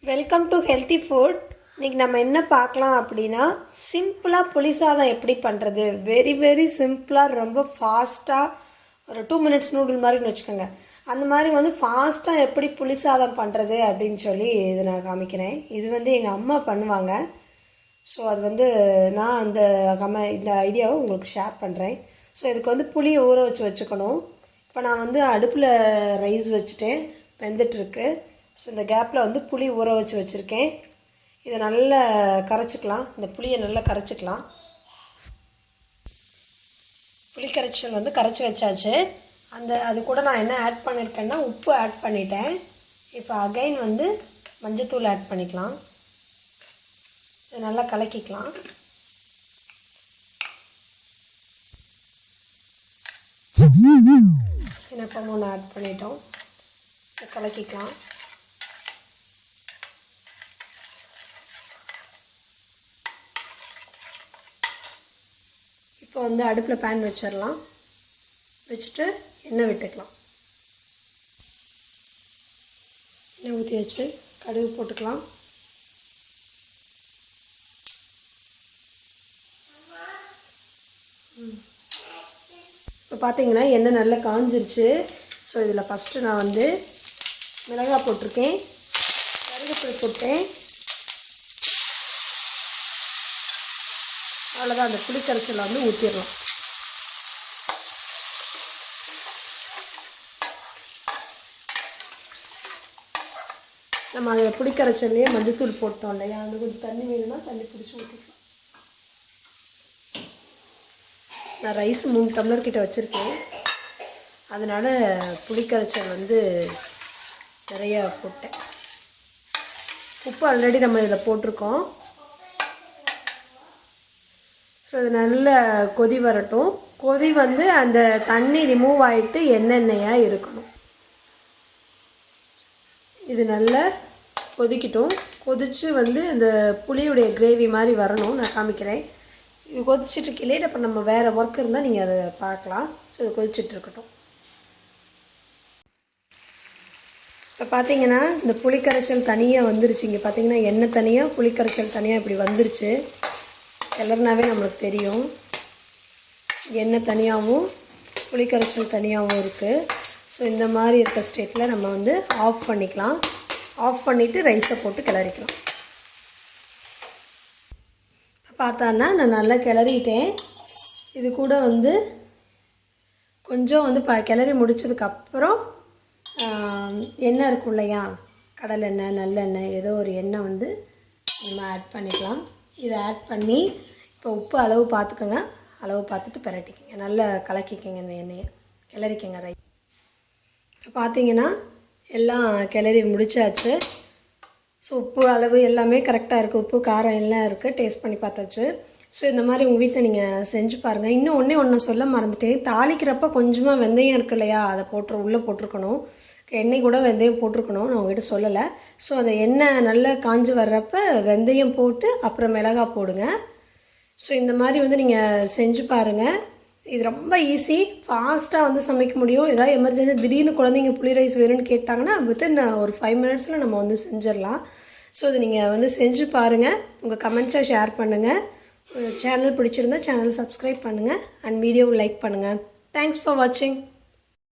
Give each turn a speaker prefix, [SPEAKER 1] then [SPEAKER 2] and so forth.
[SPEAKER 1] Welcome to healthy food. இன்றைக்கி நம்ம என்ன பார்க்கலாம் அப்படின்னா, சிம்பிளாக புளி சாதம் எப்படி பண்ணுறது. வெரி சிம்பிளாக, ரொம்ப ஃபாஸ்ட்டாக, ஒரு 2 மினிட்ஸ் நூடுல் மாதிரின்னு வச்சுக்கோங்க. அந்த மாதிரி ஃபாஸ்ட்டாக எப்படி புளி சாதம் பண்ணுறது அப்படின்னு சொல்லி இதை நான் காமிக்கிறேன். இது எங்கள் அம்மா பண்ணுவாங்க. ஸோ அது நான் இந்த ஐடியாவை உங்களுக்கு ஷேர் பண்ணுறேன். ஸோ இதுக்கு புளியை ஊற வச்சுக்கணும். இப்போ நான் அடுப்பில் ரைஸ் வச்சுட்டேன், வெந்துட்டுருக்கு. ஸோ இந்த கேப்பில் புளி ஊற வச்சுருக்கேன். இதை நல்லா கரைச்சிக்கலாம். இந்த புளியை நல்லா கரைச்சிக்கலாம். புளி கரைச்சல் கரைச்சி வச்சாச்சு. அது கூட நான் என்ன ஆட் பண்ணியிருக்கேன்னா, உப்பு ஆட் பண்ணிட்டேன். இப்போ அகைன் மஞ்சத்தூள் ஆட் பண்ணிக்கலாம். இதை நல்லா கலக்கிக்கலாம். இனப்பம் ஒன்று ஆட் பண்ணிட்டோம். கலக்கிக்கலாம். இப்போ அடுப்பில் பேன் வச்சிடலாம். வச்சுட்டு எண்ணெய் விட்டுக்கலாம். எண்ணெய் ஊற்றி வச்சு கடுகு போட்டுக்கலாம். இப்போ பார்த்தீங்கன்னா எண்ணெய் நல்லா காஞ்சிருச்சு. ஸோ இதில் ஃபஸ்ட்டு நான் மிளகாய் போட்டிருக்கேன், கருவேப்பிலை போட்டேன். அவ்வளோதான். அந்த புளி கரைச்சலை ஊற்றிடலாம். நம்ம அந்த புளி கரைச்சல்லையே மஞ்சத்தூள் போட்டோம் இல்லையா, அந்த கொஞ்சம் தண்ணி வேணும்னா தண்ணி பிடிச்சி ஊற்றிக்கலாம். நான் ரைஸ் 3 டம்ளர் கிட்ட வச்சுருக்கேன். அதனால் புளிக்கரைச்சல் நிறையா போட்டேன். உப்பு ஆல்ரெடி நம்ம இதில் போட்டிருக்கோம். ஸோ இது நல்ல கொதி வரட்டும். கொதி அந்த தண்ணி ரிமூவ் ஆகிட்டு எண்ணெயாக இருக்கணும். இது நல்லா கொதிக்கட்டும். கொதித்து அந்த புளியுடைய கிரேவி மாதிரி வரணும். நான் காமிக்கிறேன். இது கொதிச்சிட்ருக்கலையே. இப்போ நம்ம வேறு ஒர்க் இருந்தால் நீங்கள் அதை பார்க்கலாம். ஸோ இது கொதிச்சிட்ருக்கட்டும். இப்போ பார்த்தீங்கன்னா இந்த புளிக்கரைச்சல் தனியாக வந்துருச்சு. இங்கே பார்த்தீங்கன்னா எண்ணெய் தனியாக, புளிக்கரைச்சல் தனியாக இப்படி வந்துருச்சு. கிளறுனாவே நம்மளுக்கு தெரியும். எண்ணெய் தனியாகவும் புளிக்கரைச்சல் தனியாகவும் இருக்குது. ஸோ இந்த மாதிரி இருக்க ஸ்டேட்டில் நம்ம ஆஃப் பண்ணிக்கலாம். ஆஃப் பண்ணிவிட்டு ரைஸை போட்டு கிளறிக்கலாம். பார்த்தான்னா நான் நல்லா கிளறிட்டேன். இது கூட கொஞ்சம் கிளறி முடித்ததுக்கப்புறம் எண்ணெய் இருக்கும் இல்லையா, கடலெண்ணெய் நல்லெண்ணெய் ஏதோ ஒரு எண்ணெய் நம்ம ஆட் பண்ணிக்கலாம். இதை ஆட் பண்ணி இப்போ உப்பு அளவு பார்த்துக்கோங்க. அளவு பார்த்துட்டு பிரட்டிக்கங்க. நல்லா கலக்கிக்கங்க. இந்த எண்ணெயை கிளறிக்கங்க. ரைஸ் இப்போ பார்த்தீங்கன்னா எல்லாம் கிளறி முடிச்சாச்சு. ஸோ உப்பு அளவு எல்லாமே கரெக்டாக இருக்குது. உப்பு காரம் எல்லாம் இருக்குது. டேஸ்ட் பண்ணி பார்த்தாச்சு. ஸோ இந்த மாதிரி உங்கள் வீட்டில் நீங்கள் செஞ்சு பாருங்கள். இன்னும் ஒன்று சொல்ல மறந்துட்டேன். தாளிக்கிறப்ப கொஞ்சமாக வெந்தயம் இருக்குது இல்லையா, அதை உள்ளே போட்டிருக்கணும். எண்ணெய் கூட வெந்தயம் போட்டிருக்கணும். நான் உங்கள்கிட்ட சொல்லலை. ஸோ அந்த எண்ணெய் நல்லா காஞ்சி வர்றப்ப வெந்தயம் போட்டு அப்புறம் மிளகாய் போடுங்க. ஸோ இந்த மாதிரி நீங்கள் செஞ்சு பாருங்கள். இது ரொம்ப ஈஸி, ஃபாஸ்ட்டாக சமைக்க முடியும். ஏதாவது எமர்ஜென்சி திடீர்னு குழந்தைங்க புளி ரைஸ் வேணும்னு கேட்டாங்கன்னா வித்தின் ஒரு 5 மினிட்ஸில் நம்ம செஞ்சிடலாம். ஸோ இது நீங்கள் செஞ்சு பாருங்கள். உங்கள் கமெண்ட்ஸை ஷேர் பண்ணுங்கள். சேனல் பிடிச்சிருந்தா சேனல் சப்ஸ்கிரைப் பண்ணுங்கள் அண்ட் வீடியோவை லைக் பண்ணுங்கள். தேங்க்ஸ் ஃபார் வாட்சிங்.